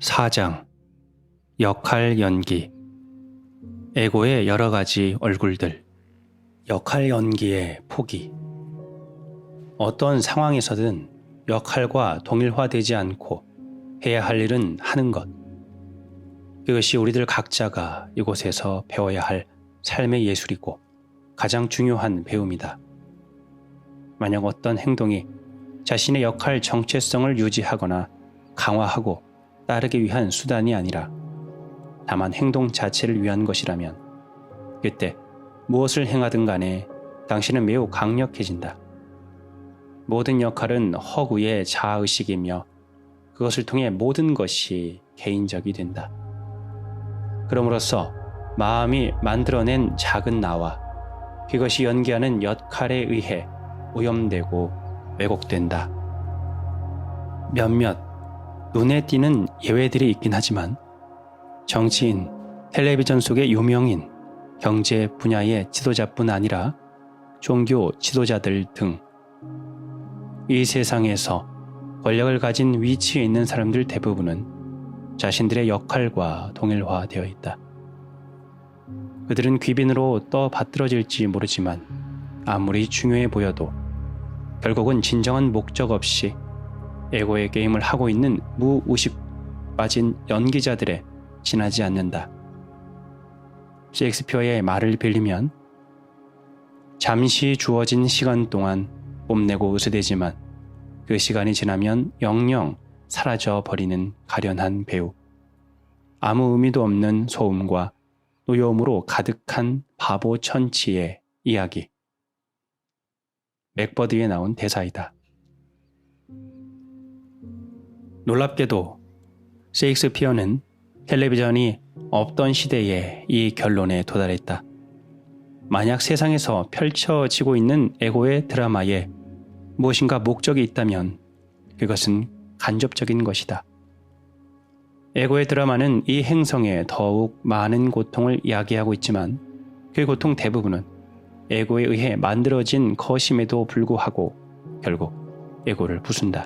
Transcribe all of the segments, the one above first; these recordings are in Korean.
4장 역할 연기. 에고의 여러 가지 얼굴들. 역할 연기의 포기. 어떤 상황에서든 역할과 동일화되지 않고 해야 할 일은 하는 것. 그것이 우리들 각자가 이곳에서 배워야 할 삶의 예술이고 가장 중요한 배움이다. 만약 어떤 행동이 자신의 역할 정체성을 유지하거나 강화하고 따르기 위한 수단이 아니라 다만 행동 자체를 위한 것이라면 그때 무엇을 행하든 간에 당신은 매우 강력해진다. 모든 역할은 허구의 자아의식이며 그것을 통해 모든 것이 개인적이 된다. 그럼으로써 마음이 만들어낸 작은 나와 그것이 연기하는 역할에 의해 오염되고 왜곡된다. 몇몇 눈에 띄는 예외들이 있긴 하지만 정치인, 텔레비전 속의 유명인, 경제 분야의 지도자뿐 아니라 종교 지도자들 등 이 세상에서 권력을 가진 위치에 있는 사람들 대부분은 자신들의 역할과 동일화되어 있다. 그들은 귀빈으로 떠받들어질지 모르지만 아무리 중요해 보여도 결국은 진정한 목적 없이 에고의 게임을 하고 있는 무의식 빠진 연기자들에 지나지 않는다. 셰익스피어의 말을 빌리면 잠시 주어진 시간 동안 뽐내고 으스대지만 그 시간이 지나면 영영 사라져버리는 가련한 배우. 아무 의미도 없는 소음과 노여움으로 가득한 바보 천치의 이야기. 맥버드에 나온 대사이다. 놀랍게도 셰익스피어는 텔레비전이 없던 시대에 이 결론에 도달했다. 만약 세상에서 펼쳐지고 있는 에고의 드라마에 무엇인가 목적이 있다면 그것은 간접적인 것이다. 에고의 드라마는 이 행성에 더욱 많은 고통을 야기하고 있지만 그 고통 대부분은 에고에 의해 만들어진 것임에도 불구하고 결국 에고를 부순다.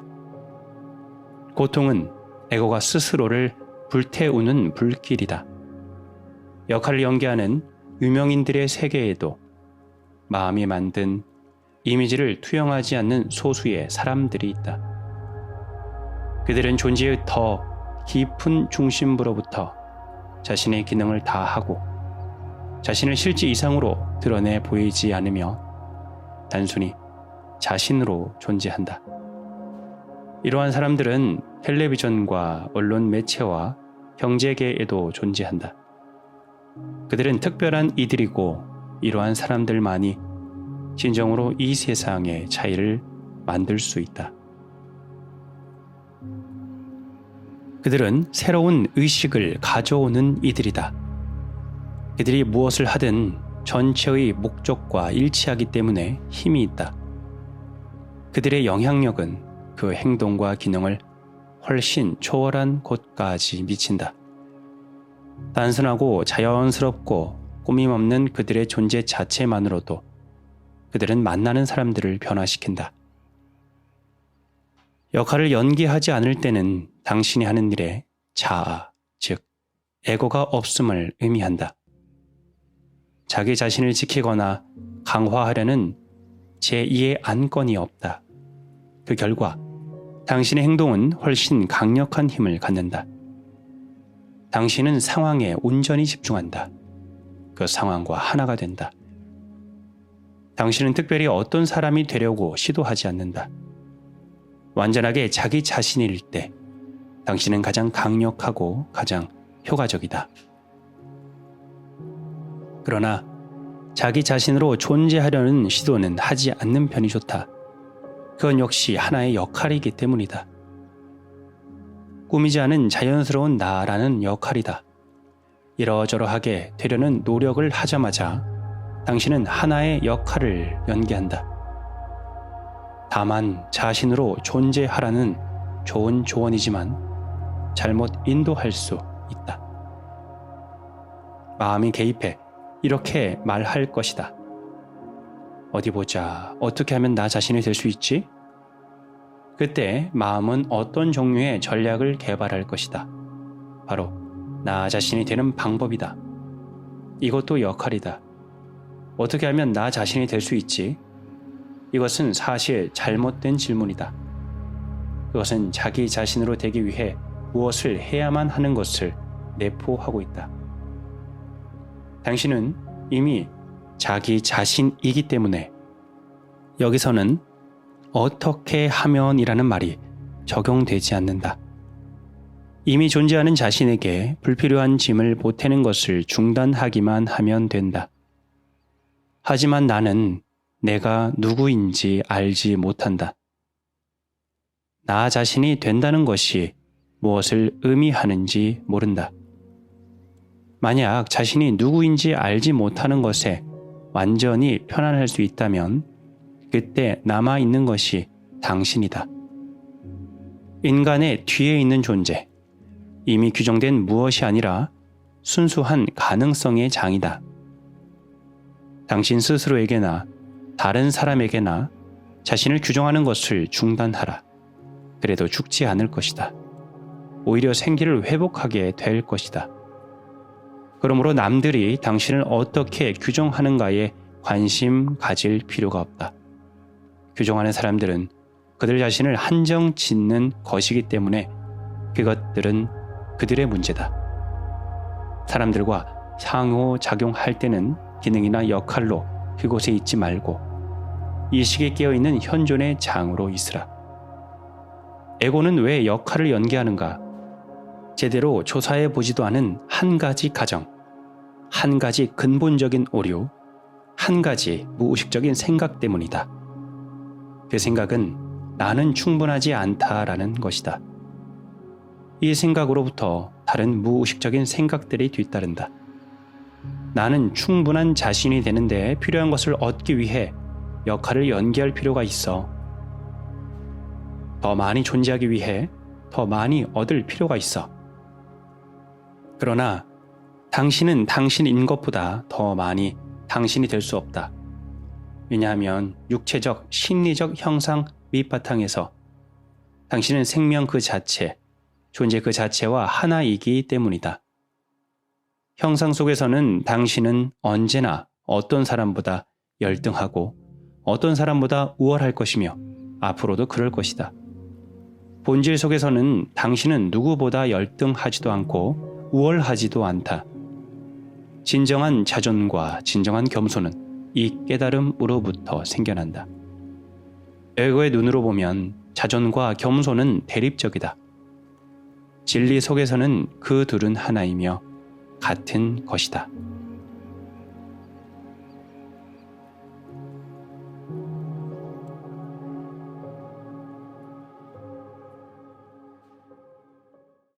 고통은 에고가 스스로를 불태우는 불길이다. 역할을 연기하는 유명인들의 세계에도 마음이 만든 이미지를 투영하지 않는 소수의 사람들이 있다. 그들은 존재의 더 깊은 중심부로부터 자신의 기능을 다하고 자신을 실제 이상으로 드러내 보이지 않으며 단순히 자신으로 존재한다. 이러한 사람들은 텔레비전과 언론 매체와 경제계에도 존재한다. 그들은 특별한 이들이고 이러한 사람들만이 진정으로 이 세상의 차이를 만들 수 있다. 그들은 새로운 의식을 가져오는 이들이다. 그들이 무엇을 하든 전체의 목적과 일치하기 때문에 힘이 있다. 그들의 영향력은 그 행동과 기능을 훨씬 초월한 곳까지 미친다. 단순하고 자연스럽고 꾸밈없는 그들의 존재 자체만으로도 그들은 만나는 사람들을 변화시킨다. 역할을 연기하지 않을 때는 당신이 하는 일에 자아, 즉 에고가 없음을 의미한다. 자기 자신을 지키거나 강화하려는 제2의 안건이 없다. 그 결과 당신의 행동은 훨씬 강력한 힘을 갖는다. 당신은 상황에 온전히 집중한다. 그 상황과 하나가 된다. 당신은 특별히 어떤 사람이 되려고 시도하지 않는다. 완전하게 자기 자신일 때 당신은 가장 강력하고 가장 효과적이다. 그러나 자기 자신으로 존재하려는 시도는 하지 않는 편이 좋다. 그건 역시 하나의 역할이기 때문이다. 꾸미지 않은 자연스러운 나라는 역할이다. 이러저러하게 되려는 노력을 하자마자 당신은 하나의 역할을 연기한다. 다만 자신으로 존재하라는 좋은 조언이지만 잘못 인도할 수 있다. 마음이 개입해 이렇게 말할 것이다. 어디 보자. 어떻게 하면 나 자신이 될 수 있지? 그때 마음은 어떤 종류의 전략을 개발할 것이다. 바로 나 자신이 되는 방법이다. 이것도 역할이다. 어떻게 하면 나 자신이 될 수 있지? 이것은 사실 잘못된 질문이다. 그것은 자기 자신으로 되기 위해 무엇을 해야만 하는 것을 내포하고 있다. 당신은 이미 자기 자신이기 때문에 여기서는 어떻게 하면이라는 말이 적용되지 않는다. 이미 존재하는 자신에게 불필요한 짐을 보태는 것을 중단하기만 하면 된다. 하지만 나는 내가 누구인지 알지 못한다. 나 자신이 된다는 것이 무엇을 의미하는지 모른다. 만약 자신이 누구인지 알지 못하는 것에 완전히 편안할 수 있다면 그때 남아있는 것이 당신이다. 인간의 뒤에 있는 존재, 이미 규정된 무엇이 아니라 순수한 가능성의 장이다. 당신 스스로에게나 다른 사람에게나 자신을 규정하는 것을 중단하라. 그래도 죽지 않을 것이다. 오히려 생기를 회복하게 될 것이다. 그러므로 남들이 당신을 어떻게 규정하는가에 관심 가질 필요가 없다. 규정하는 사람들은 그들 자신을 한정 짓는 것이기 때문에 그것들은 그들의 문제다. 사람들과 상호작용할 때는 기능이나 역할로 그곳에 있지 말고 의식에 깨어있는 현존의 장으로 있으라. 에고는 왜 역할을 연기하는가? 제대로 조사해 보지도 않은 한 가지 가정, 한 가지 근본적인 오류, 한 가지 무의식적인 생각 때문이다. 그 생각은 나는 충분하지 않다라는 것이다. 이 생각으로부터 다른 무의식적인 생각들이 뒤따른다. 나는 충분한 자신이 되는데 필요한 것을 얻기 위해 역할을 연기할 필요가 있어. 더 많이 존재하기 위해 더 많이 얻을 필요가 있어. 그러나 당신은 당신인 것보다 더 많이 당신이 될 수 없다. 왜냐하면 육체적, 심리적 형상 밑바탕에서 당신은 생명 그 자체, 존재 그 자체와 하나이기 때문이다. 형상 속에서는 당신은 언제나 어떤 사람보다 열등하고 어떤 사람보다 우월할 것이며 앞으로도 그럴 것이다. 본질 속에서는 당신은 누구보다 열등하지도 않고 우월하지도 않다. 진정한 자존과 진정한 겸손은 이 깨달음으로부터 생겨난다. 에고의 눈으로 보면 자존과 겸손은 대립적이다. 진리 속에서는 그 둘은 하나이며 같은 것이다.